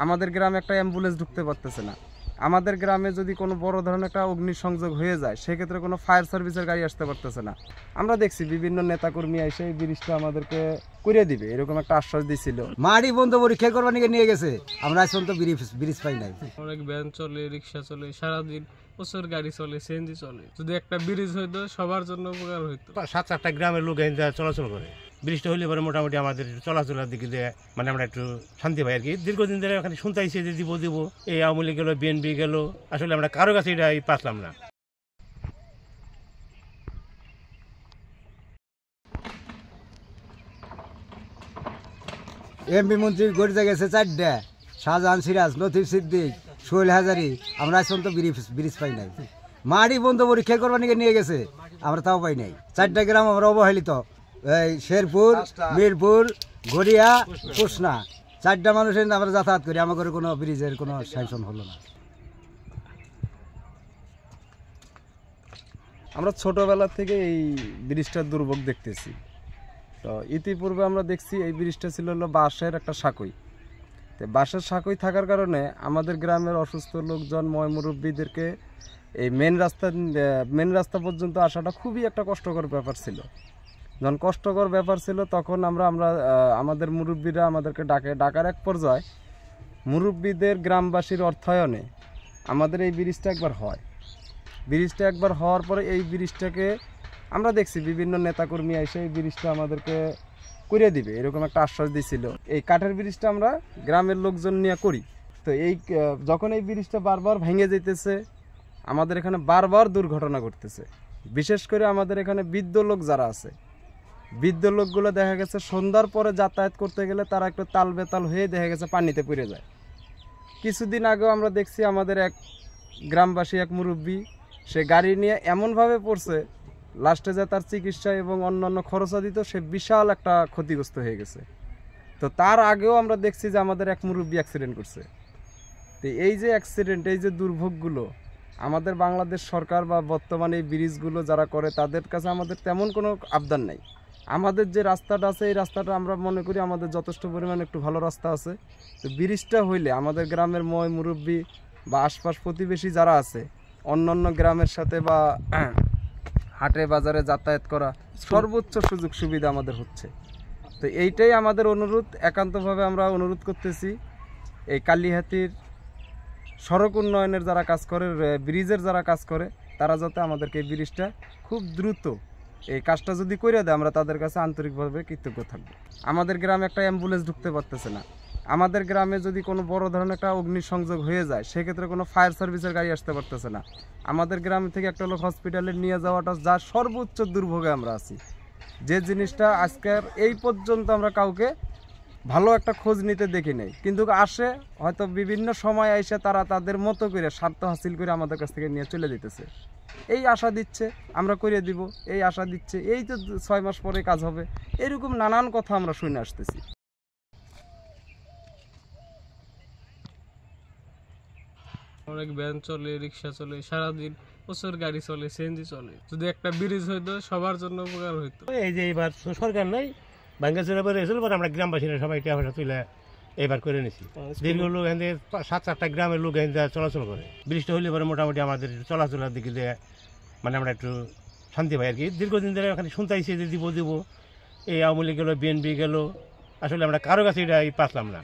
আমাদের গ্রামে একটা অ্যাম্বুলেন্স ঢুকতে পারতেছে না। আমাদের গ্রামে যদি কোনো বড় ধরনের একটা অগ্নিসংযোগ হয়ে যায়, সেক্ষেত্রে কোনো ফায়ার সার্ভিসের গাড়ি আসতে পারতেছে না। আমরা দেখছি বিভিন্ন নেতাকর্মী এসে এই ব্রিজটা আমাদেরকে করে দিবে এরকম একটা আশ্বাস দিছিল। মাটি বন্ধ পরীক্ষা করবার নিয়ে গেছে, আমরা এখন তো ব্রিজ পাই নাই। অনেক ভ্যান চলে, রিক্সা চলে, সারাদিন প্রচুর গাড়ি চলে, সিএনজি চলে। যদি একটা ব্রিজ হইতো সবার জন্য উপকার হইতো। 7-8টা গ্রামের লোক চলাচল করে, ব্রিজটা হইলে পরে মোটামুটি আমাদের চলাচলের দিকে দিয়ে মানে আমরা একটু শান্তি পাই আর কি। দীর্ঘদিন ধরে এখানে শুনতেছি যে দিব এই আওয়ামী লীগ গেল, বিএনপি গেল, আসলে আমরা কারো কাছে এটা পাচ্লাম না। এমপি মন্ত্রী গড়িতে গেছে 4টা, শাহজাহান সিরাজ, লতিফ সিদ্দিক, সোহেল হাজারি, আমরা এখন তো ব্রিজ পাই নাই। মাটি বন্ধ পরীক্ষা করবার নিয়ে গেছে, আমরা তাও পাই নাই। 4টা গ্রাম আমরা অবহেলিত, এই শেরপুর, মিরপুর, গড়িয়া, কুসনা, 4টা মানুষের আমরা যাতায়াত করি, আমাদের কোনো ব্রিজের কোনো স্যাংশন হলো না। আমরা ছোটবেলা থেকে এই ব্রিজটার দুর্ভোগ দেখতেছি। তো ইতিপূর্বে আমরা দেখছি এই ব্রিজটা ছিল হলো বাঁশের একটা সাঁকোই। তো বাঁশের সাঁকোই থাকার কারণে আমাদের গ্রামের অসুস্থ লোকজন, মুরব্বীদেরকে এই মেন রাস্তা পর্যন্ত আসাটা খুবই একটা কষ্টকর ব্যাপার ছিল। যখন কষ্টকর ব্যাপার ছিল তখন আমরা আমাদের মুরব্বীরা আমাদেরকে ডাকার এক পর্যায়ে মুরব্বীদের গ্রামবাসীর অর্থায়নে আমাদের এই ব্রিজটা একবার হয়। ব্রিজটা একবার হওয়ার পরে এই ব্রিজটাকে আমরা দেখছি বিভিন্ন নেতাকর্মী এসে এই ব্রিজটা আমাদেরকে করে দিবে এরকম একটা আশ্বাস দিছিল। এই কাঠের ব্রিজটা আমরা গ্রামের লোকজন নিয়ে করি। তো যখন এই ব্রিজটা বারবার ভেঙে যেতেছে, আমাদের এখানে বারবার দুর্ঘটনা ঘটতেছে। বিশেষ করে আমাদের এখানে বৃদ্ধ লোক যারা আছে, বৃদ্ধ লোকগুলো দেখা গেছে সন্ধ্যার পরে যাতায়াত করতে গেলে তারা একটু তাল বেতাল হয়ে দেখা গেছে পানিতে পড়ে যায়। কিছুদিন আগেও আমরা দেখছি আমাদের এক গ্রামবাসী, এক মুরব্বী, সে গাড়ি নিয়ে এমনভাবে পড়ছে, লাস্টে যে তার চিকিৎসা এবং অন্যান্য খরচা দিত, সে বিশাল একটা ক্ষতিগ্রস্ত হয়ে গেছে। তো তার আগেও আমরা দেখছি যে আমাদের এক মুরব্বী অ্যাক্সিডেন্ট করছে। তো এই যে অ্যাক্সিডেন্ট, এই যে দুর্ভোগগুলো, আমাদের বাংলাদেশ সরকার বা বর্তমানে এই ব্রিজগুলো যারা করে তাদের কাছে আমাদের তেমন কোনো আবদার নাই। আমাদের যে রাস্তাটা আছে এই রাস্তাটা আমরা মনে করি আমাদের যথেষ্ট পরিমাণে একটু ভালো রাস্তা আছে। তো ব্রিজটা হইলে আমাদের গ্রামের মুরব্বী বা আশপাশ প্রতিবেশী যারা আছে, অন্যান্য গ্রামের সাথে বা হাটে বাজারে যাতায়াত করা সর্বোচ্চ সুযোগ সুবিধা আমাদের হচ্ছে। তো এইটাই আমাদের অনুরোধ, একান্তভাবে আমরা অনুরোধ করতেছি এই কালিহাতির সড়ক উন্নয়নের যারা কাজ করে, ব্রিজের যারা কাজ করে, তারা যাতে আমাদেরকে এই ব্রিজটা খুব দ্রুত এই কাজটা যদি করে দেয়, আমরা তাদের কাছে আন্তরিকভাবে কৃতজ্ঞ থাকবো। আমাদের গ্রামে একটা অ্যাম্বুলেন্স ঢুকতে পারতেছে না। আমাদের গ্রামে যদি কোনো বড় ধরনের একটা অগ্নিসংযোগ হয়ে যায়, সেক্ষেত্রে কোনো ফায়ার সার্ভিসের গাড়ি আসতে পারতেছে না। আমাদের গ্রাম থেকে একটা লোক হসপিটালে নিয়ে যাওয়াটা যা সর্বোচ্চ দুর্ভোগে আমরা আছি। যে জিনিসটা আজকের এই পর্যন্ত আমরা কাউকে ভালো একটা খোঁজ নিতে দেখি নাই, কিন্তু আসে হয়তো বিভিন্ন সময় এসে তারা তাদের মতো করে স্বার্থ হাসিল করে আমাদের কাছ থেকে নিয়ে চলে যেতেছে। এই আশা দিচ্ছে আমরা করে দিব, এই আশা দিচ্ছে এই তো 6 মাস পরে কাজ হবে, এরকম নানান কথা আমরা শুনে আসতেছি। অনেক ভ্যান চলে, রিক্সা চলে, সারাদিন প্রচুর গাড়ি চলে, সিএনজি চলে। যদি একটা ব্রিজ হইতো সবার জন্য উপকার হইতো। এই যে এবার সরকার নাই, ভাঙ্গা চলে পরে এসে পরে আমরা গ্রামবাসীরা সবাই টাকা পয়সা তুলে এবার করে নিছি। দীর্ঘ লোক এখান থেকে 7-8টা গ্রামের লোক এখান চলাচল করে, ব্রিজটা হইলে পরে মোটামুটি আমাদের চলাচলের দিকে দিয়ে মানে আমরা একটু শান্তি পাই আর কি। দীর্ঘদিন ধরে এখানে শুনতেছি যে দিব এই আওয়ামী লীগ গেল, বিএনপি গেল, আসলে আমরা কারো কাছে এটা পাচ্লাম না।